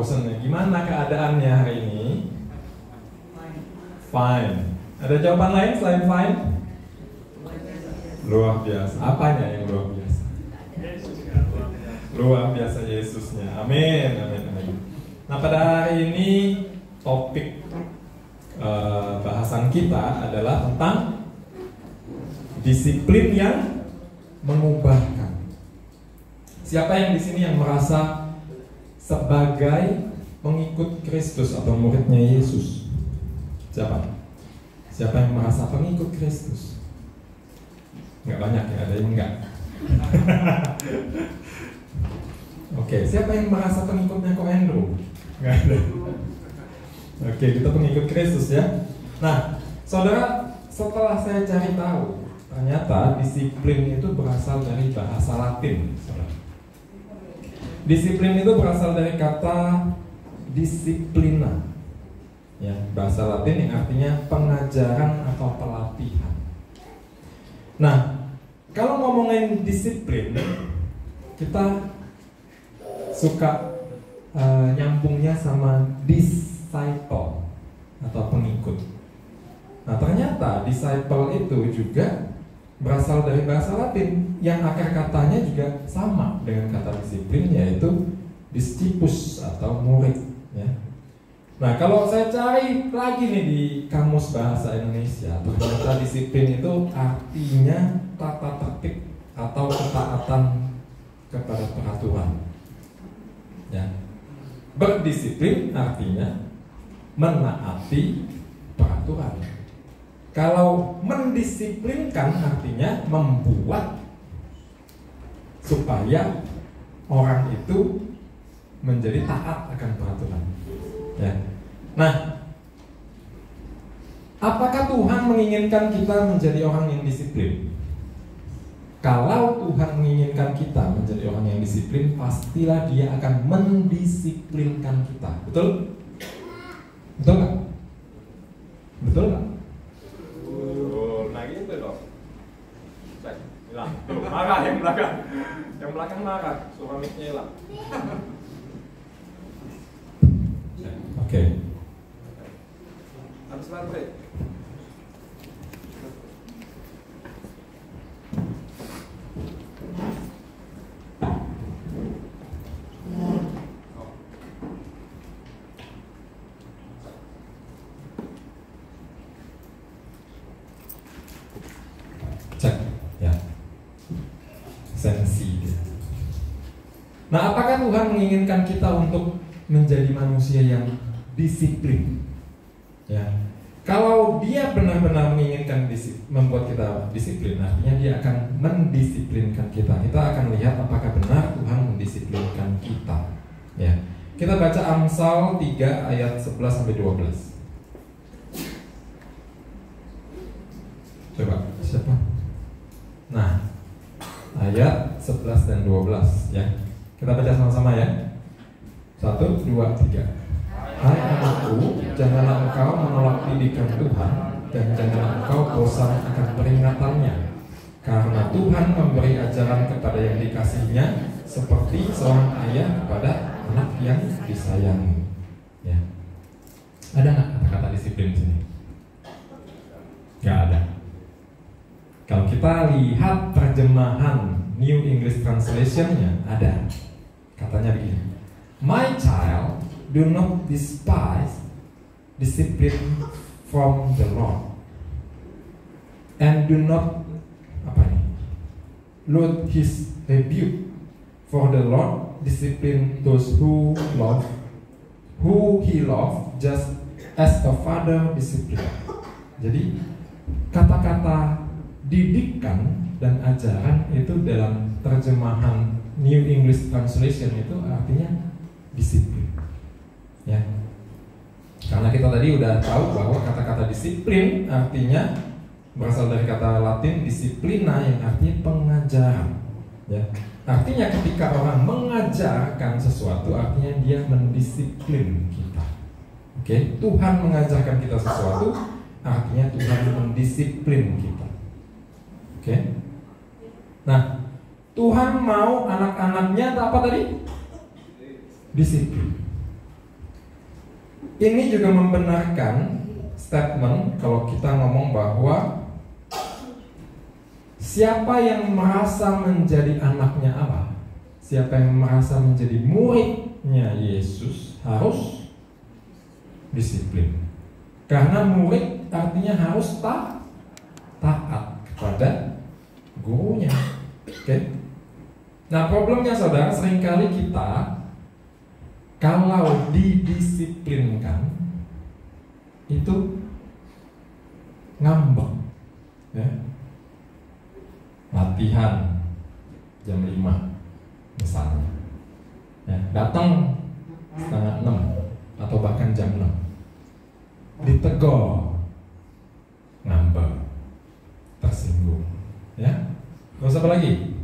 bosan nih. Gimana keadaannya hari ini? Fine. Ada jawaban lain selain fine? Luar biasa. Apanya yang luar biasa? Luar biasa Yesusnya. Amin, amin, amin. Nah, pada hari ini topik bahasan kita adalah tentang disiplin yang mengubahkan. Siapa yang di sini yang merasa sebagai pengikut Kristus atau muridnya Yesus? Siapa? Siapa yang merasa pengikut Kristus? Nggak banyak ya, ada yang enggak. Oke, siapa yang merasa pengikutnya Ko Andrew? Nggak ada. Oke, kita pengikut Kristus ya. Nah, saudara, setelah saya cari tahu, ternyata disiplin itu berasal dari bahasa Latin, saudara. Disiplin itu berasal dari kata disiplina, ya, bahasa Latin yang artinya pengajaran atau pelatihan. Nah, kalau ngomongin disiplin, kita suka nyambungnya sama disciple atau pengikut. Nah, ternyata disciple itu juga berasal dari bahasa Latin yang akar katanya juga sama dengan kata disiplin, yaitu discipus atau murid, ya. Nah, kalau saya cari lagi nih di kamus bahasa Indonesia, ternyata disiplin itu artinya tata tertib atau ketaatan kepada peraturan, ya. Berdisiplin artinya menaati peraturan. Kalau mendisiplinkan artinya membuat supaya orang itu menjadi taat akan peraturan, ya. Nah, apakah Tuhan menginginkan kita menjadi orang yang disiplin? Kalau Tuhan menginginkan kita menjadi orang yang disiplin, pastilah Dia akan mendisiplinkan kita. Betul? Betul nggak? Betul nggak? Nah gitu dong. Hilang. Marah yang belakang. Yang belakang marah. Suara mic-nya hilang. Oke. Habis break. Cek, ya. Sensi. Nah, apakah Tuhan menginginkan kita untuk menjadi manusia yang disiplin? Ya. Kalau Dia benar-benar menginginkan membuat kita disiplin, artinya Dia akan mendisiplinkan kita. Kita akan lihat apakah benar Tuhan mendisiplinkan kita. Ya. Kita baca Amsal 3 ayat 11 sampai 12. Coba, siapa? Nah, ayat 11 dan 12 ya. Kita baca sama-sama ya. 1, 2, 3. Hai anakku, janganlah engkau menolak didikan Tuhan, dan janganlah engkau bosan akan peringatannya, karena Tuhan memberi ajaran kepada yang dikasihinya, seperti seorang ayah kepada anak yang disayangi. Ya. Ada nggak kata-kata disiplin di sini? Nggak ada. Kalau kita lihat terjemahan New English Translation-nya, ada. Katanya begini: My child, do not despise discipline from the Lord, and do not loathe his rebuke, for the Lord discipline those who he love, just as a father discipline. Jadi kata-kata didikan dan ajaran itu dalam terjemahan New English Translation itu artinya disiplin, ya. Karena kita tadi udah tahu bahwa kata-kata disiplin artinya berasal dari kata Latin disiplina yang artinya pengajaran, ya. Artinya ketika orang mengajarkan sesuatu, artinya dia mendisiplin kita. Oke, Tuhan mengajarkan kita sesuatu, artinya Tuhan mendisiplin kita. Oke. Nah, Tuhan mau anak-anaknya apa tadi? Disiplin. ini juga membenarkan statement kalau kita ngomong bahwa siapa yang merasa menjadi anaknya Allah, siapa yang merasa menjadi muridnya Yesus harus disiplin. Karena murid artinya harus taat kepada gurunya. Oke? Nah, problemnya saudara, seringkali kita kalau didisiplinkan itu ngambek, ya. Latihan jam 5 misalnya, ya, datang setengah 6 atau bahkan jam 6, ditegur, ngambek, tersinggung, ya. Terus apa lagi?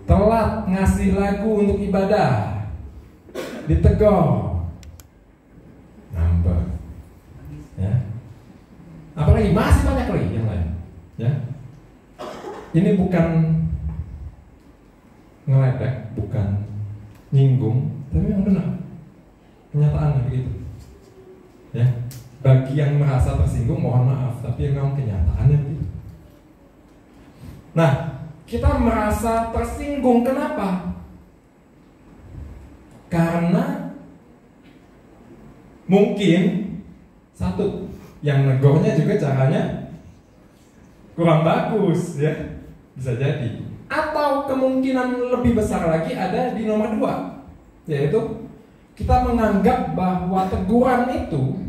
Telat ngasih lagu untuk ibadah, ditegur, ngambek, ya. Apalagi masih banyak lagi yang lain, ya. Ini bukan ngeledek, bukan nyinggung, tapi yang benar, kenyataannya begitu, ya. Bagi yang merasa tersinggung mohon maaf, tapi yang memang kenyataannya begitu. Nah, kita merasa tersinggung, kenapa? Karena mungkin satu, yang negornya juga caranya kurang bagus, ya, bisa jadi. Atau kemungkinan lebih besar lagi ada di nomor 2, yaitu kita menganggap bahwa teguran itu,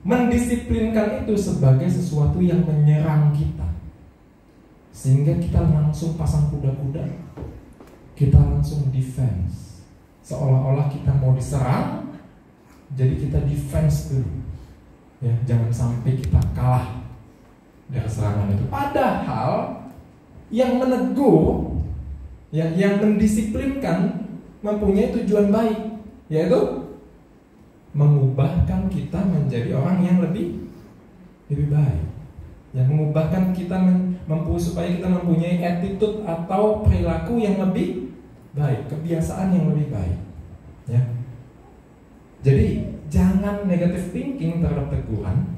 mendisiplinkan itu sebagai sesuatu yang menyerang kita, sehingga kita langsung pasang kuda-kuda, kita langsung defense, seolah-olah kita mau diserang, jadi kita defense dulu, ya, jangan sampai kita kalah dari serangan itu. Padahal yang menegur, ya, yang mendisiplinkan mempunyai tujuan baik, yaitu mengubahkan kita menjadi orang yang lebih baik, yang mengubahkan kita supaya kita mempunyai attitude atau perilaku yang lebih baik, kebiasaan yang lebih baik, ya. Jadi jangan negative thinking terhadap teguran,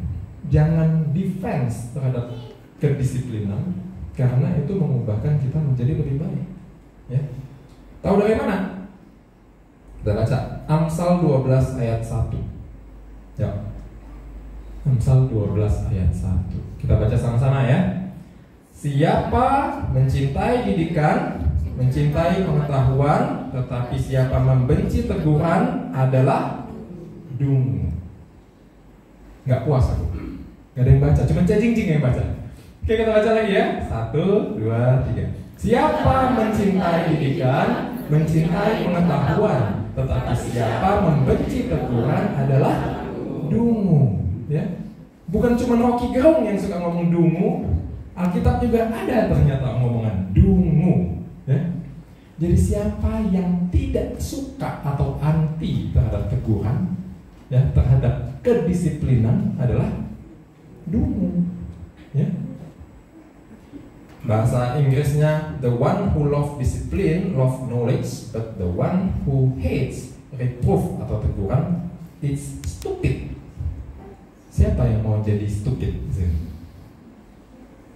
jangan defense terhadap kedisiplinan, karena itu mengubahkan kita menjadi lebih baik, ya. Tahu dari mana? Kita baca Amsal 12 ayat 1. Ya. Amsal 12 ayat 1. Kita baca sama-sama, ya. Siapa mencintai didikan, mencintai pengetahuan, tetapi siapa membenci teguran adalah dungu. Nggak puas aku. Nggak ada yang baca, cuma cacing-cing yang baca. Oke, kita baca lagi, ya. 1, 2, 3. Siapa mencintai didikan, mencintai pengetahuan, tetapi siapa membenci teguran adalah dungu, ya. Bukan cuma Rocky Gerung yang suka ngomong dungu, Alkitab juga ada ternyata ngomongan dungu, ya. Jadi siapa yang tidak suka atau anti terhadap teguran, ya, terhadap kedisiplinan adalah dungu, ya. Bahasa Inggrisnya, the one who love discipline, love knowledge, but the one who hates reproof atau teguran, it's stupid. Siapa yang mau jadi stupid?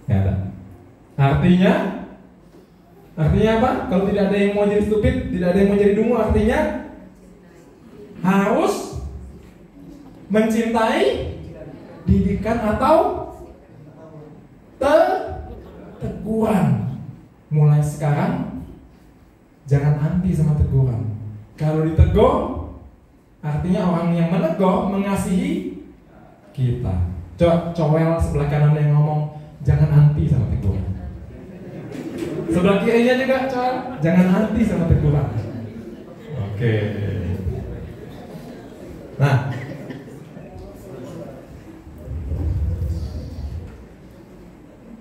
Nggak ada. Artinya apa? Kalau tidak ada yang mau jadi stupid, tidak ada yang mau jadi dungu, artinya harus mencintai didikan atau teguran. Mulai sekarang jangan anti sama teguran. Kalau ditegur, artinya orang yang menegur mengasihi kita. Coba cowel sebelah kanan yang ngomong, jangan anti sama teguran. Sebelah kirinya juga cowel, jangan anti sama teguran. Oke. Nah,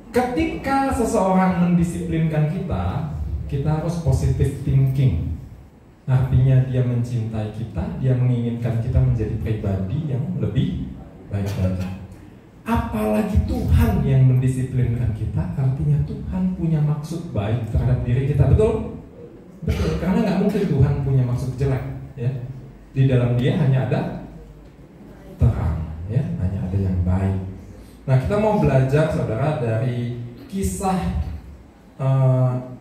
ketika seseorang mendisiplinkan kita, kita harus positive thinking. Artinya dia mencintai kita, dia menginginkan kita menjadi pribadi yang lebih baik lagi. Apalagi Tuhan yang mendisiplinkan kita, artinya Tuhan punya maksud baik terhadap diri kita, betul? Betul, karena nggak mungkin Tuhan punya maksud jelek, ya. Di dalam Dia hanya ada ada yang baik. Nah, kita mau belajar saudara dari kisah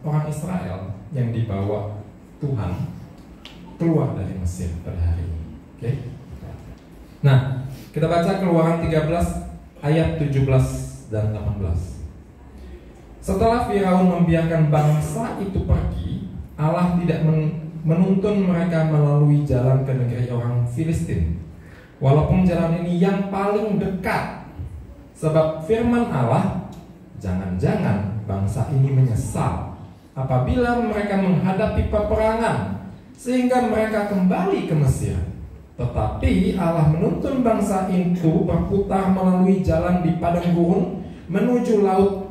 orang Israel yang dibawa Tuhan keluar dari Mesir pada hari ini. Oke? Nah, kita baca Keluaran 13 ayat 17 dan 18. Setelah Firaun membiarkan bangsa itu pergi, Allah tidak menuntun mereka melalui jalan ke negeri orang Filistin, walaupun jalan ini yang paling dekat. Sebab firman Allah, jangan-jangan bangsa ini menyesal apabila mereka menghadapi peperangan, sehingga mereka kembali ke Mesir. Tetapi Allah menuntun bangsa itu berputar melalui jalan di padang gurun menuju laut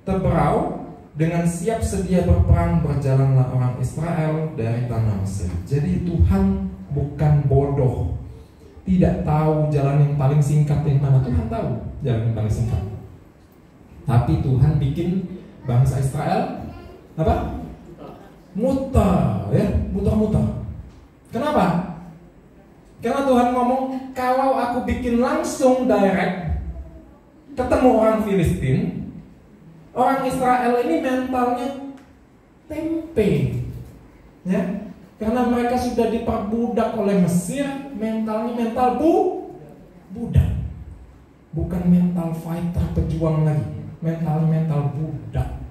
Teberau. Dengan siap sedia berperang berjalanlah orang Israel dari tanah Mesir. Jadi Tuhan bukan bodoh, tidak tahu jalan yang paling singkat yang mana. Tuhan tahu jalan yang paling singkat. Tapi Tuhan bikin bangsa Israel apa? Muter, ya, muter-muter. Kenapa? Karena Tuhan ngomong, kalau aku bikin langsung direct ketemu orang Filistin, orang Israel ini mentalnya tempe, ya, karena mereka sudah diperbudak oleh Mesir, mentalnya mental budak, bukan mental fighter pejuang lagi, mental budak.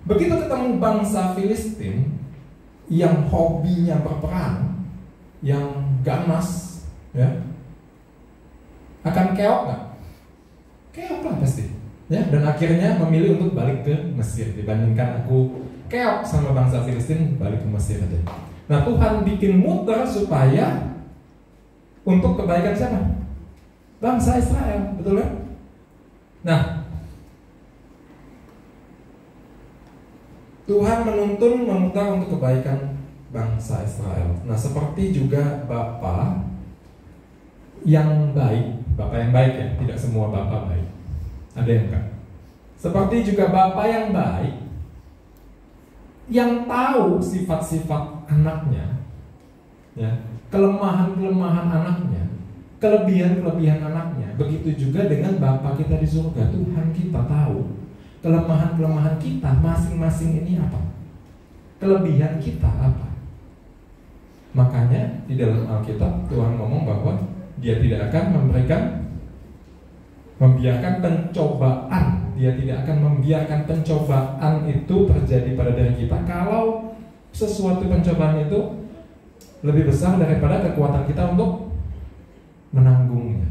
Begitu ketemu bangsa Filistin yang hobinya berperang, yang ganas, ya, akan keok nggak? Keok lah pasti. Ya, dan akhirnya memilih untuk balik ke Mesir dibandingkan aku keok sama bangsa Filistin balik ke Mesir aja. Nah, Tuhan bikin muter supaya untuk kebaikan siapa? Bangsa Israel, betul kan? Nah, Tuhan menuntun memutar untuk kebaikan bangsa Israel. Nah, seperti juga Bapa yang baik, Bapa yang baik ya, tidak semua Bapa baik. Ada yang enggak? Seperti juga Bapa yang baik, yang tahu sifat-sifat anaknya, ya, kelemahan-kelemahan anaknya, kelebihan-kelebihan anaknya. Begitu juga dengan Bapa kita di surga. Tuhan kita tahu kelemahan-kelemahan kita masing-masing ini apa, kelebihan kita apa. Makanya di dalam Alkitab Tuhan ngomong bahwa Dia tidak akan membiarkan pencobaan. Dia tidak akan membiarkan pencobaan itu terjadi pada diri kita kalau sesuatu pencobaan itu lebih besar daripada kekuatan kita untuk menanggungnya.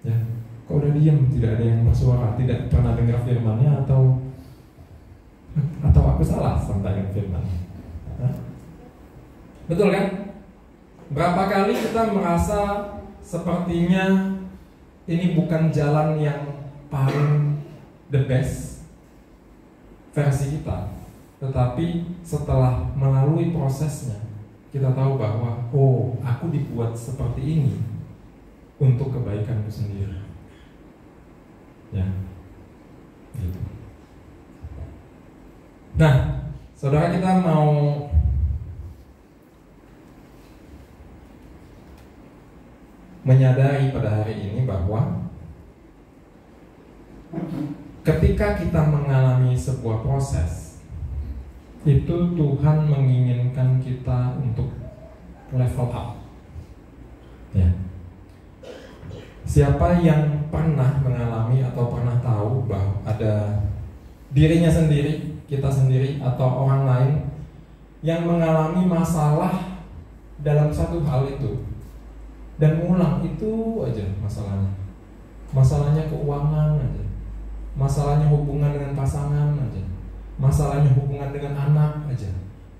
Ya, kok udah diam, tidak ada yang bersuara, tidak pernah dengar firman-Nya atau aku salah tentang firman? Betul kan? Berapa kali kita merasa sepertinya ini bukan jalan yang paling the best versi kita, tetapi setelah melalui prosesnya kita tahu bahwa oh, aku dibuat seperti ini untuk kebaikanku sendiri. Ya, gitu. Nah, saudara, kita mau menyadari pada hari ini bahwa ketika kita mengalami sebuah proses, itu Tuhan menginginkan kita untuk level up. Ya. Siapa yang pernah mengalami atau pernah tahu bahwa ada dirinya sendiri, kita sendiri, atau orang lain yang mengalami masalah dalam satu hal itu dan ngulang itu aja masalahnya. Masalahnya keuangan aja, masalahnya hubungan dengan pasangan aja, masalahnya hubungan dengan anak aja,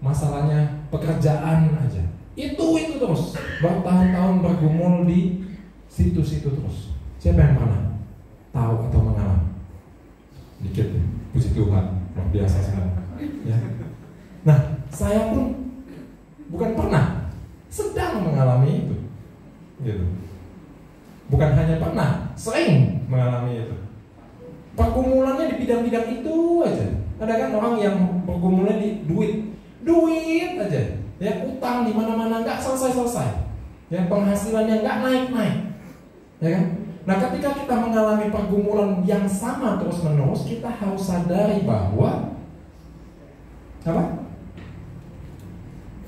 masalahnya pekerjaan aja. Itu terus bertahun-tahun bergumul di situ-situ terus. Siapa yang pernah tahu atau mengalami? Dikit ya, puji Tuhan, luar biasa sekali. Ya. Nah, saya pun bukan pernah, sedang mengalami itu. Gitu. Bukan hanya pernah, sering mengalami itu. Pergumulannya di bidang-bidang itu aja. Ada kan orang yang pergumulannya di duit aja. Ya, utang di mana-mana nggak selesai-selesai. Ya, penghasilannya nggak naik-naik. Ya kan? Nah, ketika kita mengalami pergumulan yang sama terus-menerus, kita harus sadari bahwa apa?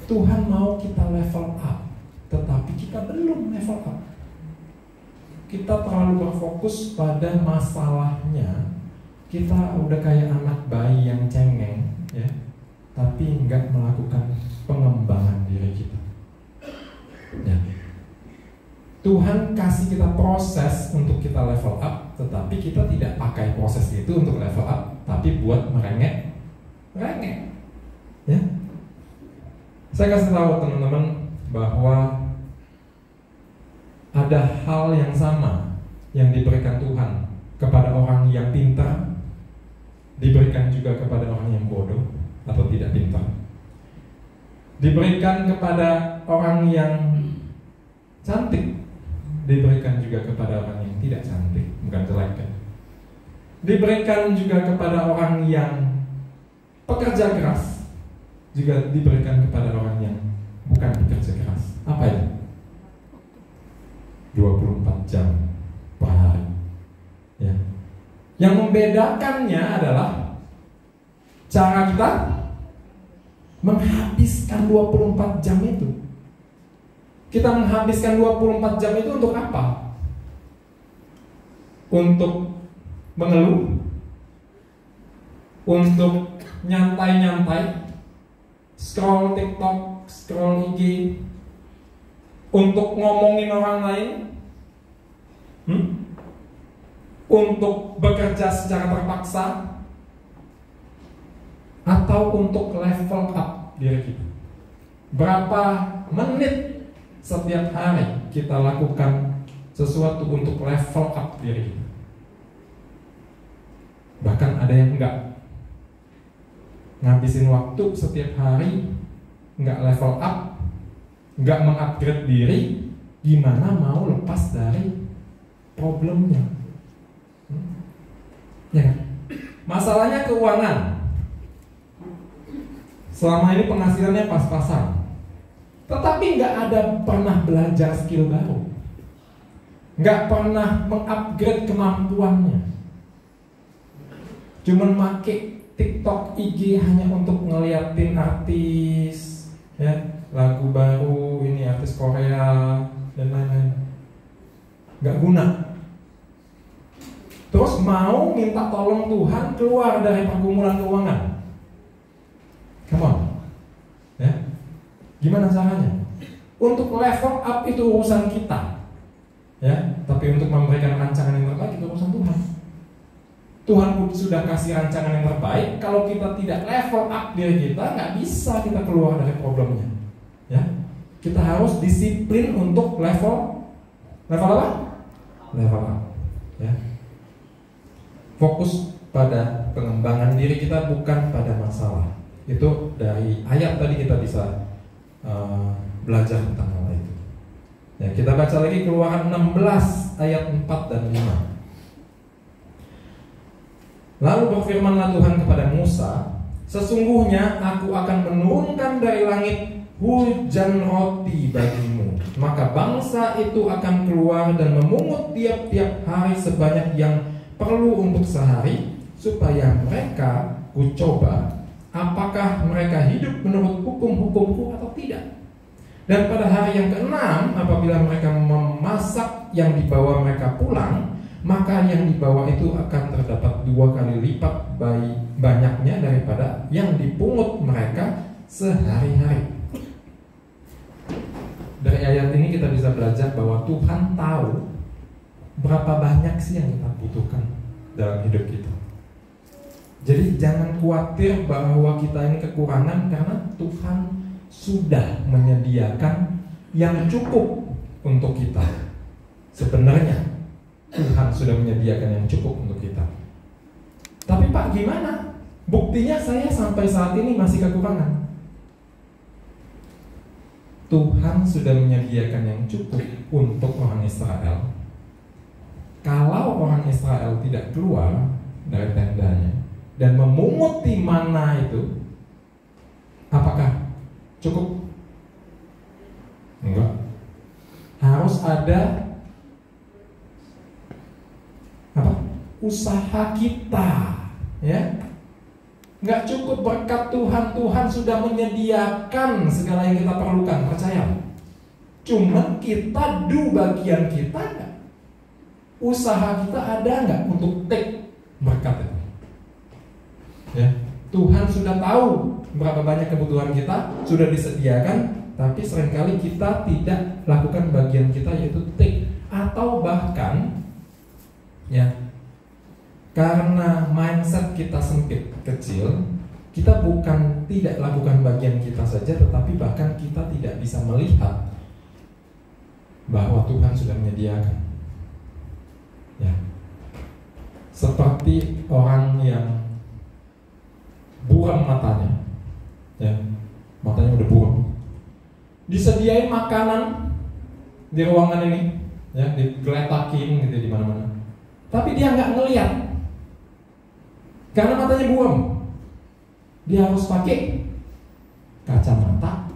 Tuhan mau kita level up, tetapi kita belum level up. Kita terlalu berfokus pada masalahnya. Kita udah kayak anak bayi yang cengeng, ya, tapi nggak melakukan pengembangan diri kita. Ya. Tuhan kasih kita proses untuk kita level up, tetapi kita tidak pakai proses itu untuk level up, tapi buat merengek. Ya. Saya kasih tahu teman-teman bahwa ada hal yang sama yang diberikan Tuhan kepada orang yang pintar, diberikan juga kepada orang yang bodoh atau tidak pintar. Diberikan kepada orang yang cantik, diberikan juga kepada orang yang tidak cantik, bukan jelek kan? Diberikan juga kepada orang yang pekerja keras, juga diberikan kepada orang yang bukan pekerja keras. Apa itu? 24 jam per hari. Ya. Yang membedakannya adalah cara kita menghabiskan 24 jam itu. Kita menghabiskan 24 jam itu untuk apa? Untuk mengeluh? Untuk nyantai-nyantai? Scroll TikTok, scroll IG? Untuk ngomongin orang lain? Untuk bekerja secara terpaksa? Atau untuk level up diri kita? Berapa menit setiap hari kita lakukan sesuatu untuk level up diri kita? Bahkan ada yang enggak, ngabisin waktu setiap hari enggak level up, enggak mengupgrade diri, gimana mau lepas dari problemnya? Ya, masalahnya keuangan. Selama ini penghasilannya pas-pasan, tetapi nggak ada pernah belajar skill baru, nggak pernah mengupgrade kemampuannya. Cuman make TikTok, IG hanya untuk ngeliatin artis, ya, lagu baru, ini artis Korea dan lain-lain. Nggak guna. Terus mau minta tolong Tuhan keluar dari pergumulan keuangan. Come on, ya. Gimana caranya? Untuk level up itu urusan kita, ya. Tapi untuk memberikan rancangan yang terbaik itu urusan Tuhan. Tuhan sudah kasih rancangan yang terbaik. Kalau kita tidak level up diri kita, nggak bisa kita keluar dari problemnya, ya. Kita harus disiplin untuk level apa? Level up, ya. Fokus pada pengembangan diri kita, bukan pada masalah. Itu dari ayat tadi kita bisa belajar tentang hal itu. Ya, kita baca lagi Keluaran 16 ayat 4 dan 5. Lalu berfirmanlah Tuhan kepada Musa, sesungguhnya aku akan menurunkan dari langit hujan roti bagimu, maka bangsa itu akan keluar dan memungut tiap-tiap hari sebanyak yang perlu untuk sehari, supaya mereka kucoba apakah mereka hidup menurut hukum-hukumku atau tidak. Dan pada hari yang ke-6, apabila mereka memasak yang dibawa mereka pulang, maka yang dibawa itu akan terdapat 2 kali lipat banyaknya daripada yang dipungut mereka sehari-hari. Dari ayat ini kita bisa belajar bahwa Tuhan tahu berapa banyak sih yang kita butuhkan dalam hidup kita. Jadi jangan khawatir bahwa kita ini kekurangan, karena Tuhan sudah menyediakan yang cukup untuk kita. Sebenarnya Tuhan sudah menyediakan yang cukup untuk kita. Tapi Pak, gimana? Buktinya saya sampai saat ini masih kekurangan. Tuhan sudah menyediakan yang cukup untuk orang Israel. Kalau orang Israel tidak keluar dari tendanya dan memunguti mana itu, apakah cukup? Enggak. Harus ada usaha kita, ya. Nggak cukup berkat Tuhan, Tuhan sudah menyediakan segala yang kita perlukan, percaya. Cuman kita do bagian kita nggak? Usaha kita ada nggak untuk take berkat itu? Ya, Tuhan sudah tahu berapa banyak kebutuhan kita, sudah disediakan, tapi seringkali kita tidak lakukan bagian kita, yaitu take. Atau bahkan, ya, karena mindset kita sempit, kecil, kita bukan tidak lakukan bagian kita saja, tetapi bahkan kita tidak bisa melihat bahwa Tuhan sudah menyediakan. Ya, seperti orang yang buram matanya, ya, matanya udah buram, disediain makanan di ruangan ini, ya, digeletakin gitu di mana-mana, tapi dia nggak ngelihat karena matanya buram. Dia harus pakai kacamata,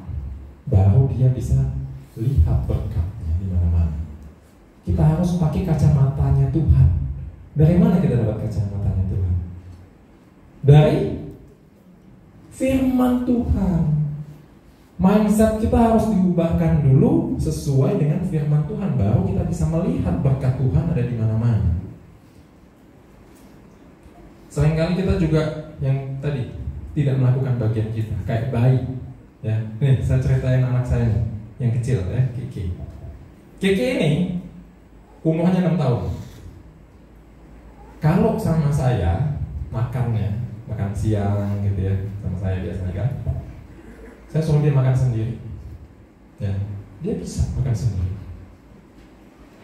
baru dia bisa lihat berkatnya di mana-mana. Kita harus pakai kacamatanya Tuhan. Dari mana kita dapat kacamatanya Tuhan? Dari firman Tuhan. Mindset kita harus diubahkan dulu sesuai dengan firman Tuhan, baru kita bisa melihat berkat Tuhan ada di mana-mana. Seringkali kita juga yang tadi tidak melakukan bagian kita, kayak bayi. Ya, nih saya ceritain anak saya nih, yang kecil, ya, Kiki. Kiki ini umurnya 6 tahun. Kalau sama saya makannya, makan siang gitu ya, sama saya biasanya kan, saya suruh dia makan sendiri. Ya, dia bisa makan sendiri.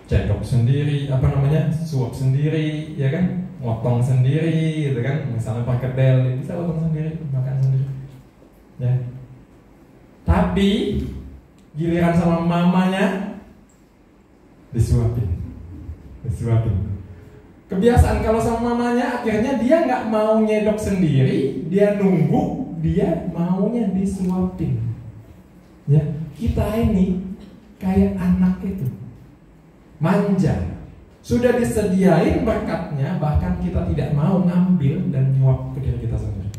Cendok sendiri, suap sendiri, ya kan? Motong sendiri gitu kan, misalnya pakai del, dia bisa potong sendiri, makan sendiri. Ya. Tapi giliran sama mamanya disuapin. Kebiasaan kalau sama mamanya, akhirnya dia nggak mau nyedok sendiri, dia nunggu, dia maunya disuapin. Ya, kita ini kayak anak itu, manja. Sudah disediain berkatnya, bahkan kita tidak mau ngambil dan nyuap ke diri kita sendiri.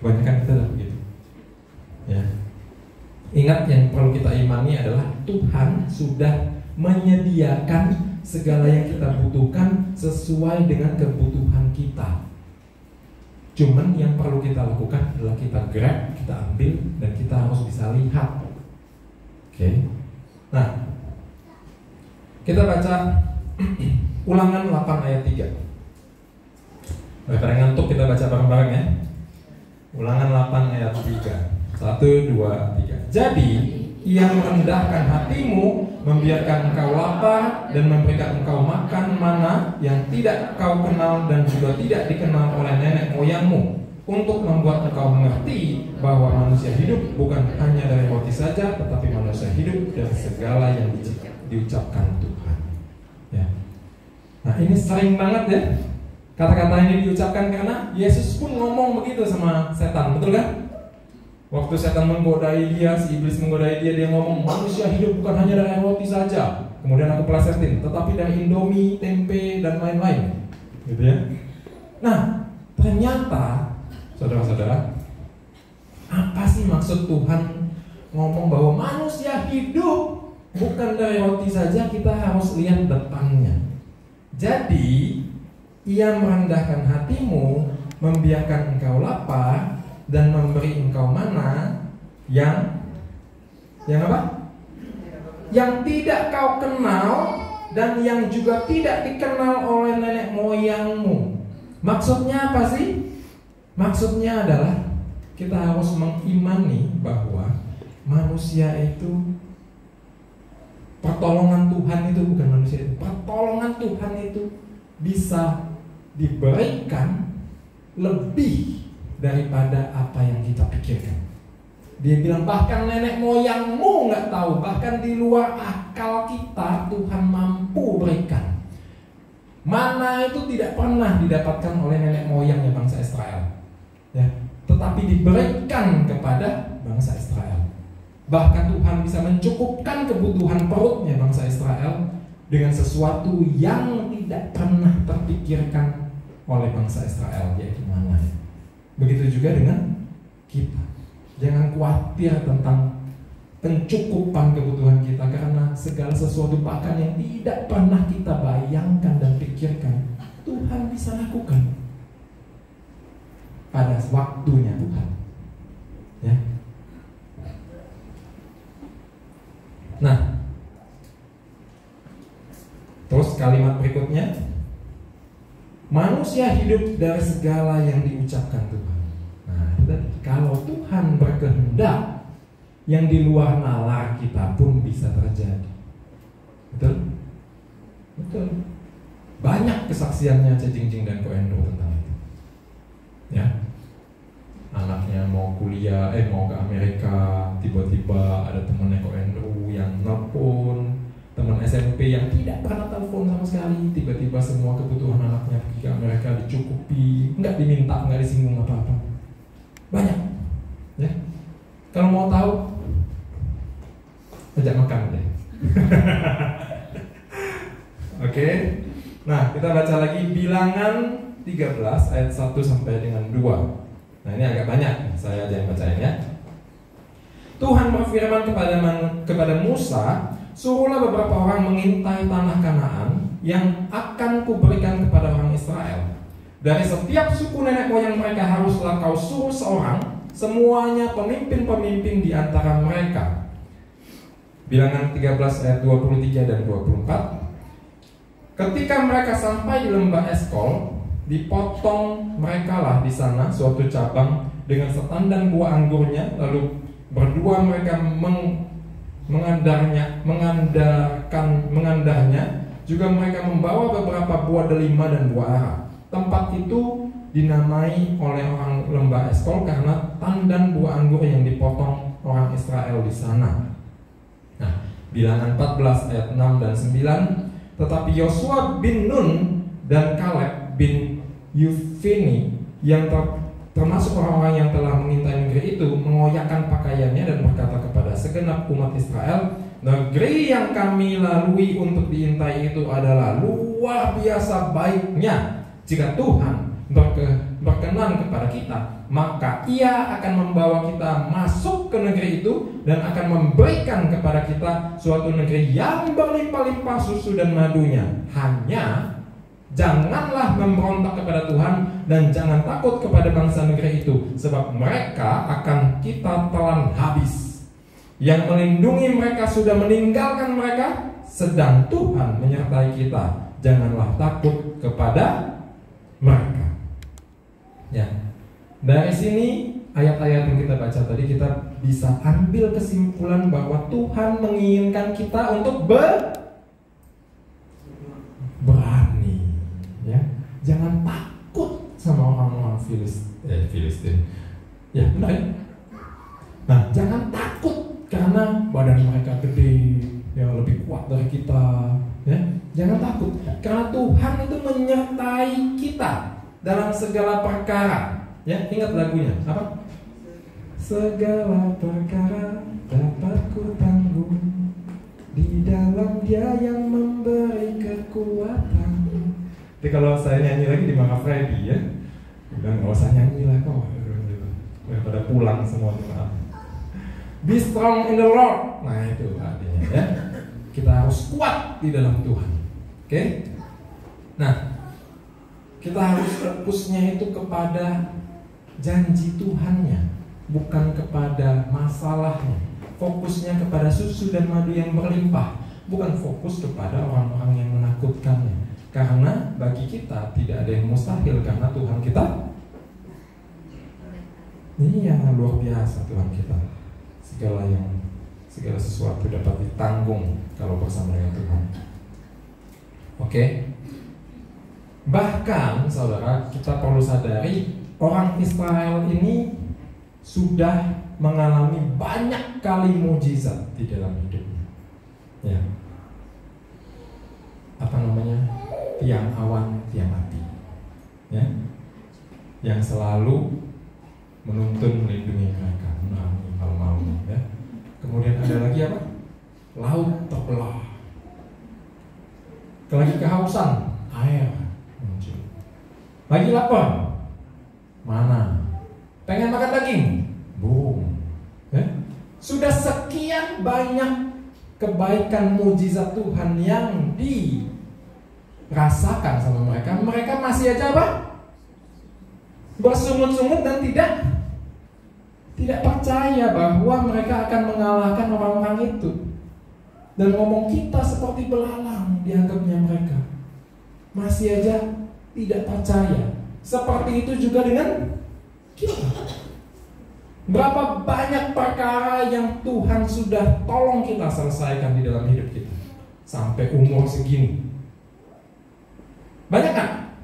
Kebanyakan kita adalah begitu. Ya. Ingat, yang perlu kita imani adalah Tuhan sudah menyediakan segala yang kita butuhkan sesuai dengan kebutuhan kita. Cuman yang perlu kita lakukan adalah kita grab, kita ambil, dan kita harus bisa lihat. Oke. Nah, kita baca Ulangan 8 ayat 3. Daripada ngantuk, kita baca bareng-bareng ya. Ulangan 8 ayat 3. 1, 2, 3. Jadi ia merendahkan hatimu, membiarkan engkau lapar, dan memberikan engkau makan mana yang tidak kau kenal dan juga tidak dikenal oleh nenek moyangmu, untuk membuat engkau mengerti bahwa manusia hidup bukan hanya dari roti saja, tetapi manusia hidup dari segala yang diucapkan Tuhan. Ya. Nah, ini sering banget ya kata-kata ini diucapkan, karena Yesus pun ngomong begitu sama setan, betul kan? Waktu setan menggodai dia, si iblis menggodai dia, dia ngomong manusia hidup bukan hanya dari roti saja. Kemudian aku pelesetin, tetapi dari Indomie, tempe, dan lain-lain, gitu ya. Nah, ternyata saudara-saudara, apa sih maksud Tuhan ngomong bahwa manusia hidup bukan dari roti saja? Kita harus lihat depannya. Jadi, ia merendahkan hatimu, membiarkan engkau lapar, dan memberi engkau mana yang apa? Yang tidak kau kenal, dan yang juga tidak dikenal oleh nenek moyangmu. Maksudnya apa sih? Maksudnya adalah kita harus mengimani bahwa manusia itu, pertolongan Tuhan itu bukan manusia itu. Pertolongan Tuhan itu bisa diberikan lebih daripada apa yang kita pikirkan. Dia bilang bahkan nenek moyangmu nggak tahu, bahkan di luar akal kita Tuhan mampu berikan. Mana itu tidak pernah didapatkan oleh nenek moyangnya bangsa Israel, ya, tetapi diberikan kepada bangsa Israel. Bahkan Tuhan bisa mencukupkan kebutuhan perutnya bangsa Israel dengan sesuatu yang tidak pernah terpikirkan oleh bangsa Israel, yaitu mana. Begitu juga dengan kita. Jangan khawatir tentang pencukupan kebutuhan kita, karena segala sesuatu bahkan yang tidak pernah kita bayangkan dan pikirkan, Tuhan bisa lakukan pada waktunya Tuhan. Ya. Nah, terus kalimat berikutnya, manusia hidup dari segala yang diucapkan Tuhan. Nah, kalau Tuhan berkehendak, yang di luar nalar kita pun bisa terjadi. Betul? Betul. Banyak kesaksiannya Cejingjing dan Ko Endro tentang itu. Ya. Anaknya mau kuliah, mau ke Amerika, tiba-tiba ada temannya Ko Endro yang nelpon, teman SMP yang tidak pernah telepon sama sekali, tiba-tiba semua kebutuhan anaknya pergi ke Amerika dicukupi, nggak diminta, nggak disinggung apa-apa. Banyak, ya. Kalau mau tahu, ajak makan deh. Oke. Nah, kita baca lagi Bilangan 13 ayat 1 sampai dengan 2. Nah, ini agak banyak, saya aja yang bacain ya. Tuhan berfirman kepada Musa, suruhlah beberapa orang mengintai tanah Kanaan yang akan kuberikan kepada orang Israel. Dari setiap suku nenek moyang mereka haruslah kau suruh seorang, semuanya pemimpin-pemimpin di antara mereka. Bilangan 13 ayat 23 dan 24. Ketika mereka sampai di lembah Eskol, dipotong merekalah di sana suatu cabang dengan setandan buah anggurnya, lalu berdua mereka mengandarnya, juga mereka membawa beberapa buah delima dan buah ara. Tempat itu dinamai oleh orang lembah Eskol karena tandan buah anggur yang dipotong orang Israel di sana. Nah, Bilangan 14 ayat 6 dan 9. Tetapi Yosua bin Nun dan Kaleb bin Yefune yang termasuk orang-orang yang telah mengintai negeri itu mengoyakkan pakaiannya dan berkata kepada segenap umat Israel, negeri yang kami lalui untuk diintai itu adalah luar biasa baiknya. Jika Tuhan berkenan kepada kita, maka Ia akan membawa kita masuk ke negeri itu dan akan memberikan kepada kita suatu negeri yang berlimpah-limpah susu dan madunya. Hanya janganlah memberontak kepada Tuhan dan jangan takut kepada bangsa negeri itu, sebab mereka akan kita telan habis. Yang melindungi mereka sudah meninggalkan mereka, sedang Tuhan menyertai kita. Janganlah takut kepada mereka. Ya, dari sini ayat-ayat yang kita baca tadi kita bisa ambil kesimpulan bahwa Tuhan menginginkan kita untuk berani, ya. Jangan takut sama orang-orang Filistin. Ya, benar ya? Nah, jangan takut karena badan mereka gede, yang lebih kuat dari kita, ya. Jangan takut karena Tuhan itu menyertai kita dalam segala perkara. Ya, ingat lagunya apa? Segala perkara dapat ku tanggung di dalam Dia yang memberi kekuatan. Jadi kalau saya nyanyi lagi di Mama Freddy, ya, bilang nggak usah nyanyi lah kok, pada pulang semua, maaf. Be strong in the Lord. Nah, itu artinya, ya. Kita harus kuat di dalam Tuhan. Oke? Nah, kita harus fokusnya itu kepada janji Tuhannya, bukan kepada masalahnya. Fokusnya kepada susu dan madu yang berlimpah, bukan fokus kepada orang-orang yang menakutkannya. Karena bagi kita tidak ada yang mustahil, karena Tuhan kita ini yang luar biasa. Tuhan kita segala sesuatu dapat ditanggung kalau bersama dengan Tuhan. Oke? Bahkan saudara, kita perlu sadari orang Israel ini sudah mengalami banyak kali mujizat di dalam hidupnya. Ya. Apa namanya? Tiang awan, tiang api. Ya. Yang selalu menuntun, melindungi mereka, menerangi malam-malam, ya. Kemudian ada lagi apa? Laut terbelah. Lagi kehausan, air muncul. Lagi lapar, mana? Pengen makan daging, boom. Sudah sekian banyak kebaikan mujizat Tuhan yang dirasakan sama mereka. Mereka masih aja apa? Bersungut-sungut dan tidak percaya bahwa mereka akan mengalahkan orang-orang itu. Dan ngomong kita seperti belalang dianggapnya mereka. Masih aja tidak percaya. Seperti itu juga dengan kita. Berapa banyak perkara yang Tuhan sudah tolong kita selesaikan di dalam hidup kita sampai umur segini. Banyak gak?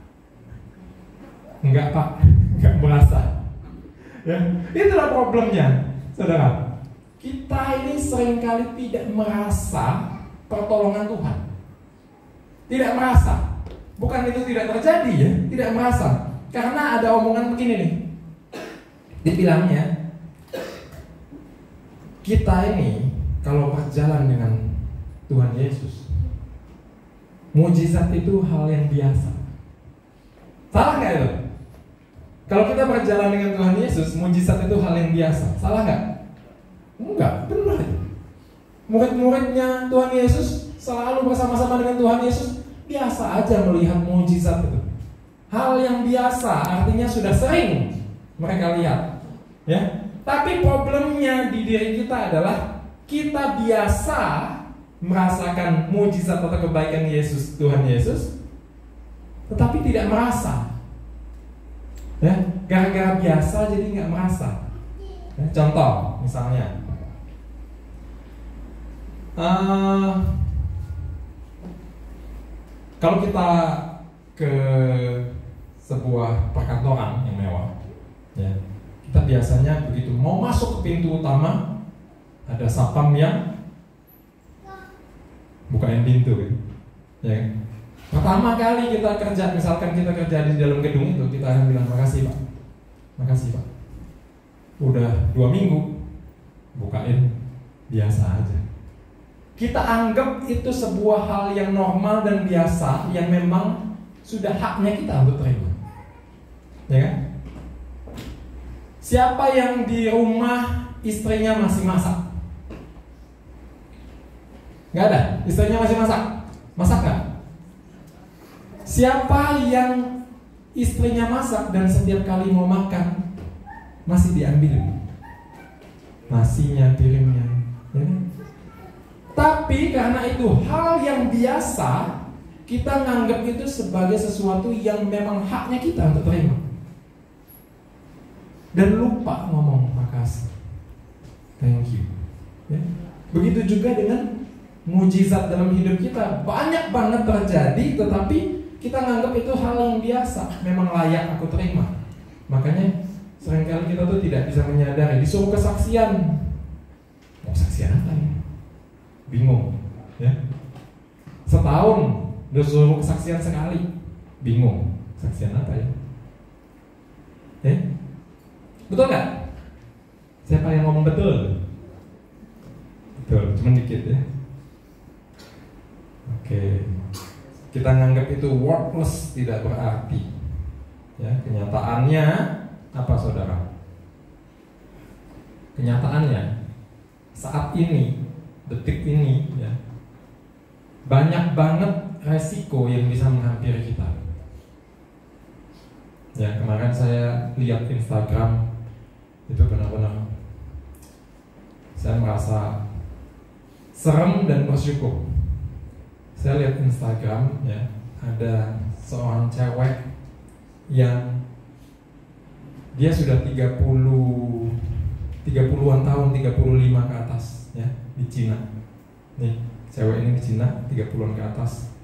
Enggak Pak, enggak merasa. Ya, itulah problemnya, saudara. Kita ini seringkali tidak merasa pertolongan Tuhan. Tidak merasa. Bukan itu tidak terjadi ya, tidak merasa. Karena ada omongan begini nih. Dibilangnya, kita ini kalau berjalan dengan Tuhan Yesus, mujizat itu hal yang biasa. Salah nggak itu? Kalau kita berjalan dengan Tuhan Yesus, mujizat itu hal yang biasa. Salah nggak? Enggak, benar. Murid-muridnya Tuhan Yesus selalu bersama-sama dengan Tuhan Yesus, biasa aja melihat mujizat itu. Hal yang biasa, artinya sudah sering mereka lihat. Ya, tapi problemnya di diri kita adalah kita biasa merasakan mujizat atau kebaikan Yesus, Tuhan Yesus, tetapi tidak merasa. Ya, gara-gara biasa jadi nggak merasa. Ya, contoh, misalnya, kalau kita ke sebuah perkantoran yang mewah, ya, kita biasanya begitu mau masuk ke pintu utama, ada satpam yang bukain pintu, ya. Pertama kali kita kerja, misalkan kita kerja di dalam gedung itu, kita akan bilang makasih Pak, makasih Pak. Udah 2 minggu, bukain, biasa aja. Kita anggap itu sebuah hal yang normal dan biasa, yang memang sudah haknya kita untuk terima, ya kan? Siapa yang di rumah istrinya masih masak? Gak ada, istrinya masih masak? Masak gak? Siapa yang istrinya masak dan setiap kali mau makan masih diambil nasinya, piringnya, ya? Tapi karena itu hal yang biasa, kita nganggap itu sebagai sesuatu yang memang haknya kita untuk terima, dan lupa ngomong makasih, thank you, ya? Begitu juga dengan mujizat dalam hidup kita. Banyak banget terjadi, tetapi kita nganggap itu hal yang biasa, memang layak aku terima. Makanya seringkali kita tuh tidak bisa menyadari. Disuruh kesaksian, mau saksian apa ya? Bingung, ya. Setahun disuruh kesaksian sekali, bingung, saksian apa ya? Ya? Betul nggak? Siapa yang ngomong betul? Betul, cuma dikit ya. Oke. Kita nganggap itu worthless, tidak berarti. Ya, kenyataannya apa saudara? Kenyataannya saat ini, detik ini, ya, banyak banget resiko yang bisa menghampiri kita. Ya, kemarin saya lihat Instagram, itu benar-benar saya merasa serem dan bersyukur. Saya lihat Instagram, ya, ada seorang cewek yang dia sudah 30-an tahun, 35 ke atas, ya, di Cina. Nih, cewek ini di Cina 30-an ke atas.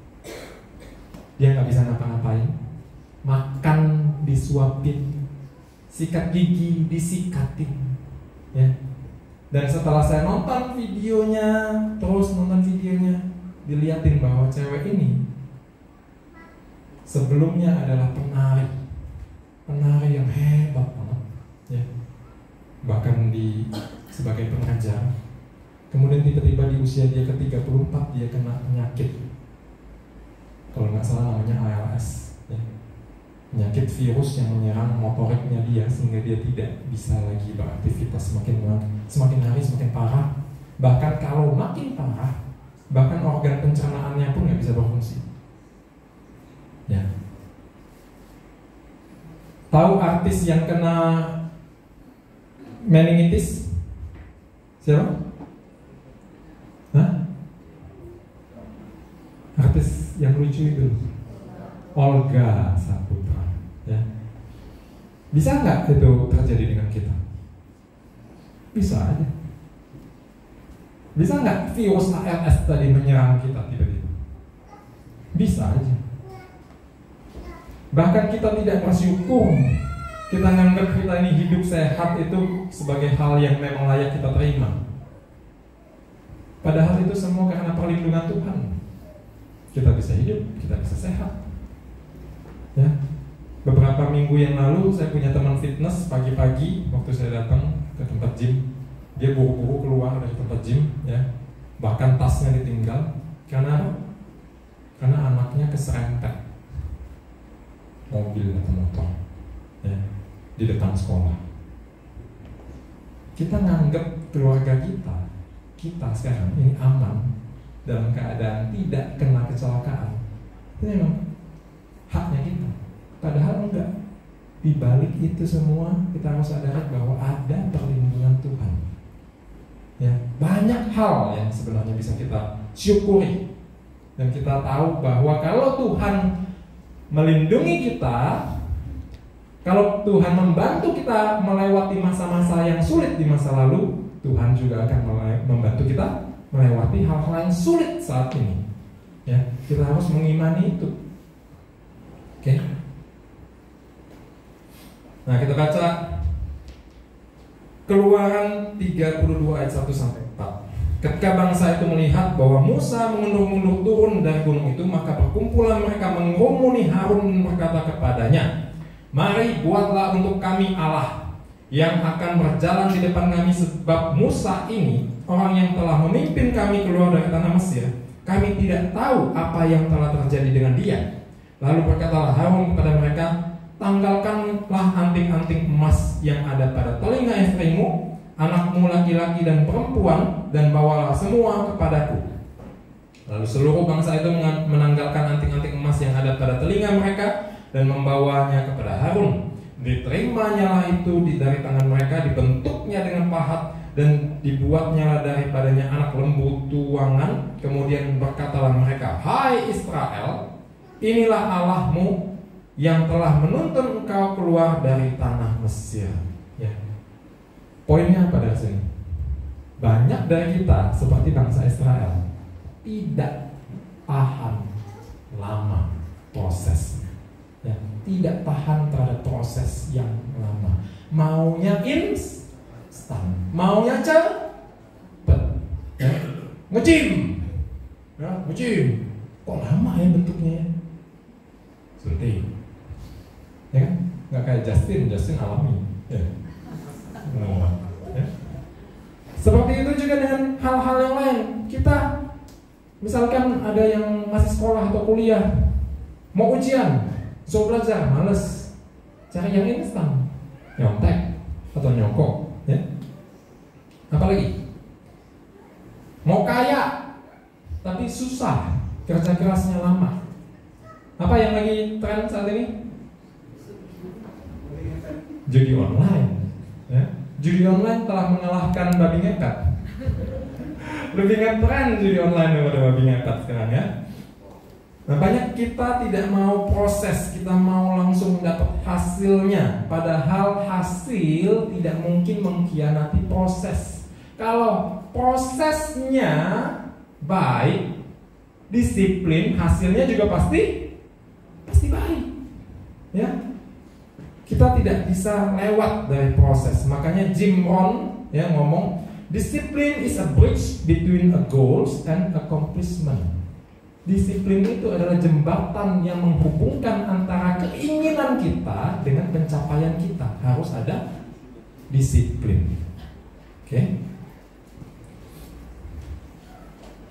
Dia nggak bisa ngapa-ngapain, makan disuapin, sikat gigi disikatin, ya. Dan setelah saya nonton videonya, dilihatin bahwa cewek ini sebelumnya adalah penari yang hebat banget, ya. Bahkan sebagai pengajar. Kemudian tiba-tiba di usia dia ke-34 dia kena penyakit. Kalau nggak salah namanya ALS, ya. Penyakit virus yang menyerang motoriknya dia sehingga dia tidak bisa lagi beraktivitas, semakin hari semakin parah. Bahkan kalau makin parah, bahkan organ pencernaannya pun nggak bisa berfungsi. Ya. Tahu artis yang kena meningitis? Siapa? Hah? Artis yang lucu itu, Olga Saputra. Ya. Bisa nggak itu terjadi dengan kita? Bisa aja. Bisa nggak virus ALS tadi menyerang kita tiba-tiba? Bisa aja. Bahkan kita tidak bersyukur. Kita menganggap kita ini hidup sehat itu sebagai hal yang memang layak kita terima. Padahal itu semua karena perlindungan Tuhan. Kita bisa hidup, kita bisa sehat. Ya. Beberapa minggu yang lalu saya punya teman fitness, pagi-pagi waktu saya datang ke tempat gym, dia buru-buru keluar dari tempat gym, ya. Bahkan tasnya ditinggal. Karena apa? Karena anaknya keserempet mobil atau motor, ya, di depan sekolah. Kita nganggap keluarga kita sekarang ini aman dalam keadaan tidak kena kecelakaan. Itu memang haknya kita. Padahal enggak. Di balik itu semua kita harus sadar bahwa ada perlindungan Tuhan. Ya, banyak hal yang sebenarnya bisa kita syukuri. Dan kita tahu bahwa kalau Tuhan melindungi kita, kalau Tuhan membantu kita melewati masa-masa yang sulit di masa lalu, Tuhan juga akan membantu kita melewati hal-hal yang sulit saat ini. Ya, kita harus mengimani itu. Oke. Nah, kita baca Keluaran 32 ayat 1 sampai 4. Ketika bangsa itu melihat bahwa Musa mengundur-undur turun dari gunung itu, maka perkumpulan mereka mengerumuni Harun dan berkata kepadanya, "Mari buatlah untuk kami Allah yang akan berjalan di depan kami, sebab Musa ini orang yang telah memimpin kami keluar dari tanah Mesir. Kami tidak tahu apa yang telah terjadi dengan dia." Lalu berkatalah Harun kepada mereka, "Tanggalkanlah anting-anting emas yang ada pada telinga istrimu, anakmu laki-laki dan perempuan, dan bawalah semua kepadaku." Lalu seluruh bangsa itu menanggalkan anting-anting emas yang ada pada telinga mereka dan membawanya kepada Harun. Diterimanya itu dari tangan mereka, dibentuknya dengan pahat dan dibuatnya daripadanya anak lembu tuangan. Kemudian berkatalah mereka, "Hai Israel, inilah Allahmu yang telah menuntun engkau keluar dari tanah Mesir." Ya. Poinnya apa dari sini? Banyak dari kita seperti bangsa Israel tidak tahan lama prosesnya, ya, tidak tahan terhadap proses yang lama. Maunya instan, maunya cepet, ya. Nge-gym, ya, nge-gym. Kok lama ya bentuknya ya? Suntik, ya kan? Nggak kayak Justin alami, ya. Ya. Seperti itu juga dengan hal-hal yang lain. Kita misalkan ada yang masih sekolah atau kuliah, mau ujian, so belajar, males, cari yang instan, nyontek atau nyokok, ya. Apalagi mau kaya tapi susah, kerja kerasnya lama. Apa yang lagi tren saat ini? Judi online, ya. Judi online telah mengalahkan babi ngepet. Lebih ngetren judi online daripada babi ngepet sekarang, ya. Nah, banyak kita tidak mau proses, kita mau langsung dapat hasilnya. Padahal hasil tidak mungkin mengkhianati proses. Kalau prosesnya baik, disiplin, hasilnya juga pasti baik, ya. Kita tidak bisa lewat dari proses. Makanya Jim Rohn, ya, ngomong, discipline is a bridge between a goals and accomplishment. Disiplin itu adalah jembatan yang menghubungkan antara keinginan kita dengan pencapaian kita. Harus ada disiplin. Oke.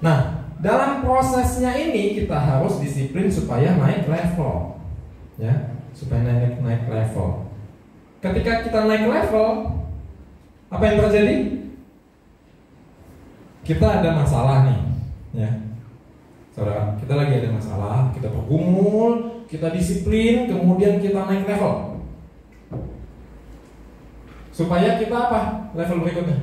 Nah, dalam prosesnya ini kita harus disiplin supaya naik level, ya, supaya naik level. Ketika kita naik level, apa yang terjadi? Kita ada masalah nih, ya, saudara. Kita lagi ada masalah, kita bergumul, kita disiplin, kemudian kita naik level. Supaya kita apa? Level berikutnya.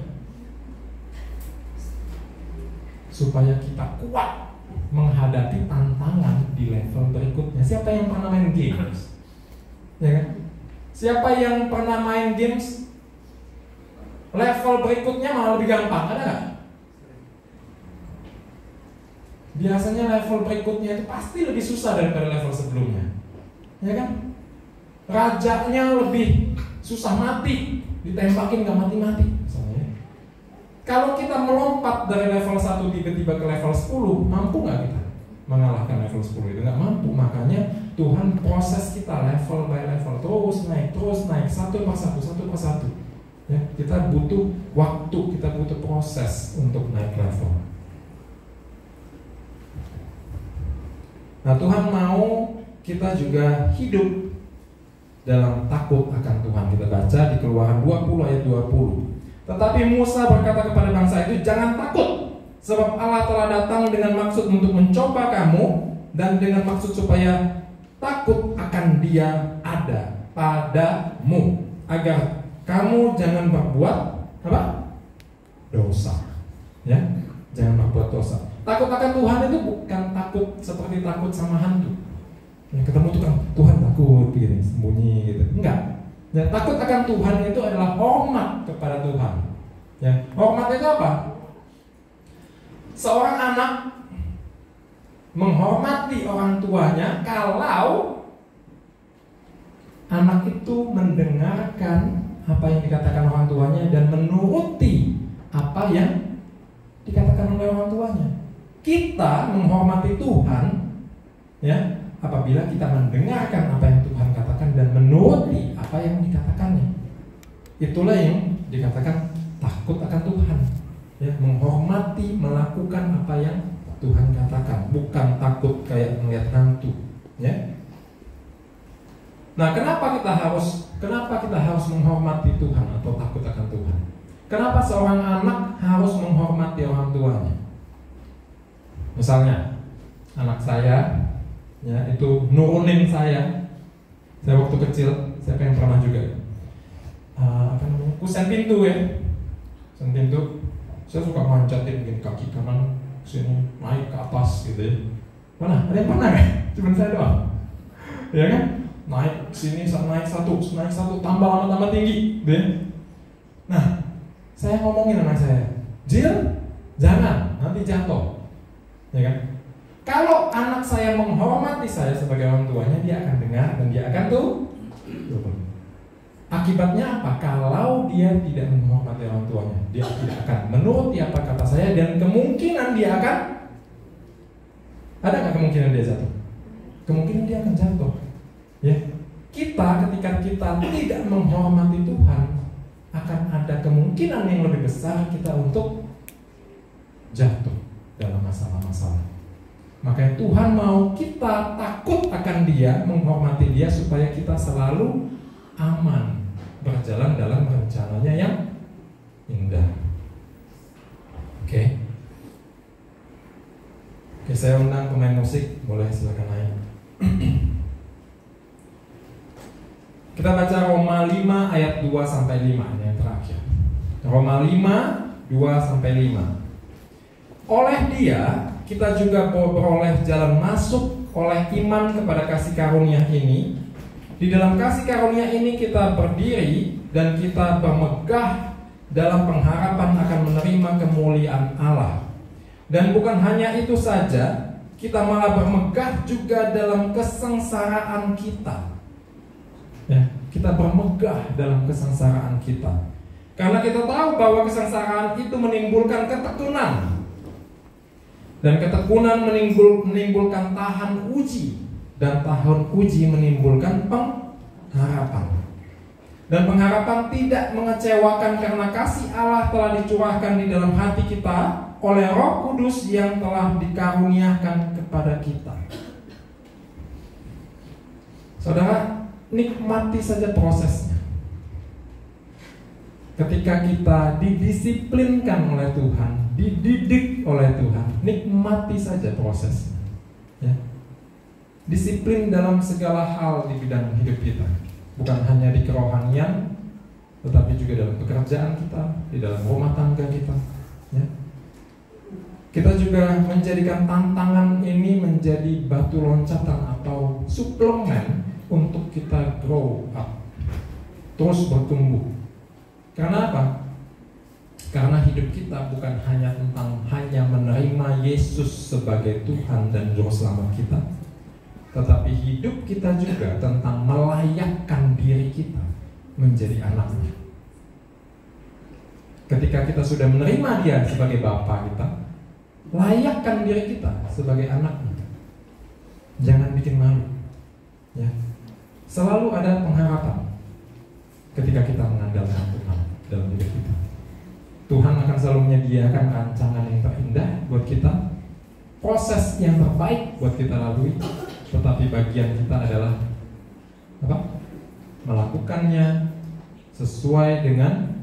Supaya kita kuat menghadapi tantangan di level berikutnya. Siapa yang pernah main games? Ya kan? Siapa yang pernah main games? Level berikutnya malah lebih gampang, ada nggak? Biasanya level berikutnya itu pasti lebih susah daripada level sebelumnya, ya kan? Rajanya lebih susah mati, ditembakin nggak mati-mati misalnya. Kalau kita melompat dari level 1 tiba-tiba ke level 10, mampu nggak kita mengalahkan level 10 itu? Nggak mampu. Makanya Tuhan proses kita level by level, terus naik, satu persatu. Ya, kita butuh waktu, kita butuh proses untuk naik level. Nah, Tuhan mau kita juga hidup dalam takut akan Tuhan. Kita baca di Keluaran 20 ayat 20. Tetapi Musa berkata kepada bangsa itu, jangan takut, sebab Allah telah datang dengan maksud untuk mencoba kamu, dan dengan maksud supaya takut akan Dia ada padamu, agar kamu jangan berbuat apa? Dosa. Ya, jangan berbuat dosa. Takut akan Tuhan itu bukan takut seperti takut sama hantu. Ya, ketemu Tuhan takut begini, sembunyi gitu. Enggak. Ya, takut akan Tuhan itu adalah hormat kepada Tuhan. Ya, hormat itu apa? Seorang anak menghormati orang tuanya kalau anak itu mendengarkan apa yang dikatakan orang tuanya dan menuruti apa yang dikatakan oleh orang tuanya. Kita menghormati Tuhan, ya, apabila kita mendengarkan apa yang Tuhan katakan dan menuruti apa yang dikatakannya. Itulah yang dikatakan takut akan Tuhan, ya, menghormati, melakukan apa yang Tuhan katakan, bukan takut kayak melihat hantu, ya. Nah, kenapa kita harus menghormati Tuhan atau takut akan Tuhan? Kenapa seorang anak harus menghormati orang tuanya? Misalnya anak saya, ya, itu nurunin saya waktu kecil. Siapa yang pernah juga kusen pintu, ya, kusen pintu. Saya suka manjatin mungkin kaki kanan sini naik ke atas gitu, ya. Mana? Ada yang pernah kan? Cuma saya doang, ya kan? Naik sini, naik satu, tambah lama tambah tinggi, gitu, ya. Nah, saya ngomongin anak saya, Jill, jangan, nanti jatuh, ya kan? Kalau anak saya menghormati saya sebagai orang tuanya, dia akan dengar dan dia akan tuh. Akibatnya apa? Kalau dia tidak menghormati orang tuanya, dia tidak akan menuruti apa kata saya, dan kemungkinan dia akan, ada nggak kemungkinan dia jatuh? Kemungkinan dia akan jatuh. Ya, ketika kita tidak menghormati Tuhan, akan ada kemungkinan yang lebih besar kita untuk jatuh dalam masalah-masalah. Makanya Tuhan mau kita takut akan Dia, menghormati Dia, supaya kita selalu aman berjalan dalam rencananya yang indah. Oke, saya undang pemain musik, boleh silakan naik. Kita baca Roma 5 ayat 2-5, ini yang terakhir. Roma 5 2-5. Oleh Dia kita juga beroleh jalan masuk oleh iman kepada kasih karunia ini. Di dalam kasih karunia ini kita berdiri dan kita bermegah dalam pengharapan akan menerima kemuliaan Allah. Dan bukan hanya itu saja, kita malah bermegah juga dalam kesengsaraan kita. Ya, kita bermegah dalam kesengsaraan kita. Karena kita tahu bahwa kesengsaraan itu menimbulkan ketekunan. Dan ketekunan menimbulkan tahan uji. Dan tahan uji menimbulkan pengharapan. Dan pengharapan tidak mengecewakan karena kasih Allah telah dicurahkan di dalam hati kita oleh Roh Kudus yang telah dikaruniakan kepada kita. Saudara, nikmati saja prosesnya. Ketika kita didisiplinkan oleh Tuhan, dididik oleh Tuhan, nikmati saja prosesnya. Ya. Disiplin dalam segala hal di bidang hidup kita. Bukan hanya di kerohanian, tetapi juga dalam pekerjaan kita, di dalam rumah tangga kita. Ya. Kita juga menjadikan tantangan ini menjadi batu loncatan atau suplemen untuk kita grow up, terus bertumbuh. Karena apa? Karena hidup kita bukan hanya tentang hanya menerima Yesus sebagai Tuhan dan Juru Selamat kita, tetapi hidup kita juga tentang melayakkan diri kita menjadi anaknya. Ketika kita sudah menerima Dia sebagai Bapa kita, layakkan diri kita sebagai anaknya. Jangan bikin malu. Ya. Selalu ada pengharapan ketika kita mengandalkan Tuhan dalam hidup kita. Tuhan akan selalu menyediakan rancangan yang terindah buat kita, proses yang terbaik buat kita lalui. Tetapi bagian kita adalah apa? Melakukannya sesuai dengan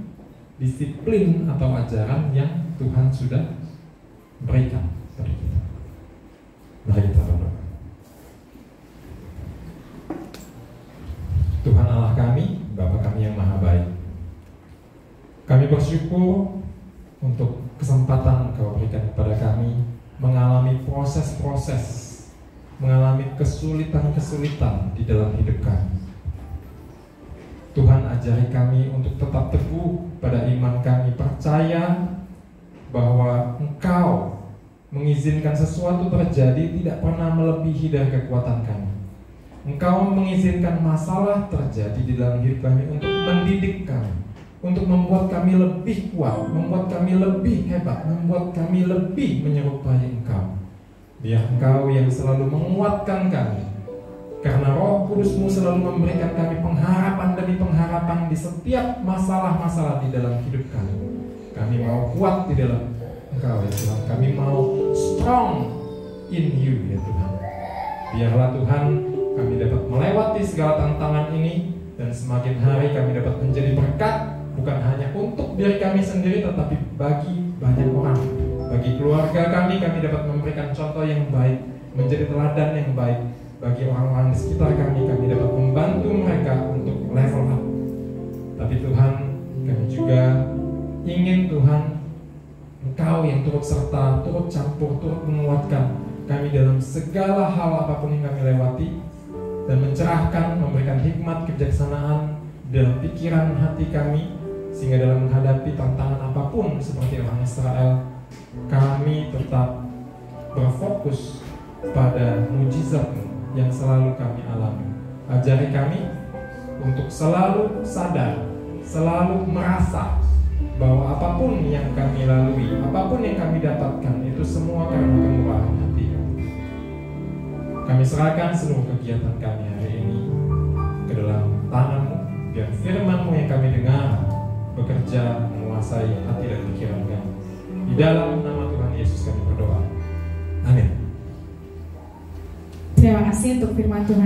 disiplin atau ajaran yang Tuhan sudah berikan kepada kita. Mari kita berdoa. Tuhan Allah kami, Bapa kami yang maha baik, kami bersyukur untuk kesempatan Engkau berikan kepada kami mengalami proses-proses, mengalami kesulitan-kesulitan di dalam hidup kami. Tuhan ajari kami untuk tetap teguh pada iman kami, percaya bahwa Engkau mengizinkan sesuatu terjadi tidak pernah melebihi dari kekuatan kami. Engkau mengizinkan masalah terjadi di dalam hidup kami untuk mendidik kami, untuk membuat kami lebih kuat, membuat kami lebih hebat, membuat kami lebih menyerupai Engkau. Biar Engkau yang selalu menguatkan kami, karena Roh Kudus-Mu selalu memberikan kami pengharapan demi pengharapan di setiap masalah-masalah di dalam hidup kami. Kami mau kuat di dalam Engkau ya Tuhan. Kami mau strong in You ya Tuhan. Biarlah Tuhan kami dapat melewati segala tantangan ini, dan semakin hari kami dapat menjadi berkat, bukan hanya untuk diri kami sendiri, tetapi bagi banyak orang. Bagi keluarga kami dapat memberikan contoh yang baik, menjadi teladan yang baik. Bagi orang-orang di sekitar kami dapat membantu mereka untuk level up. Tapi Tuhan, kami juga ingin Tuhan, Engkau yang turut serta, turut campur, turut menguatkan kami dalam segala hal apapun yang kami lewati, dan mencerahkan, memberikan hikmat, kebijaksanaan dalam pikiran hati kami, sehingga dalam menghadapi tantangan apapun seperti orang Israel, kami tetap berfokus pada mujizat-Mu yang selalu kami alami. Ajari kami untuk selalu sadar, selalu merasa bahwa apapun yang kami lalui, apapun yang kami dapatkan, itu semua karena kemurahan hati kami. Kami serahkan seluruh kegiatan kami hari ini ke dalam tangan-Mu, biar firman-Mu yang kami dengar bekerja menguasai hati dan pikiran kami. Di dalam nama Tuhan Yesus kami berdoa. Amin. Terima kasih untuk firman Tuhan.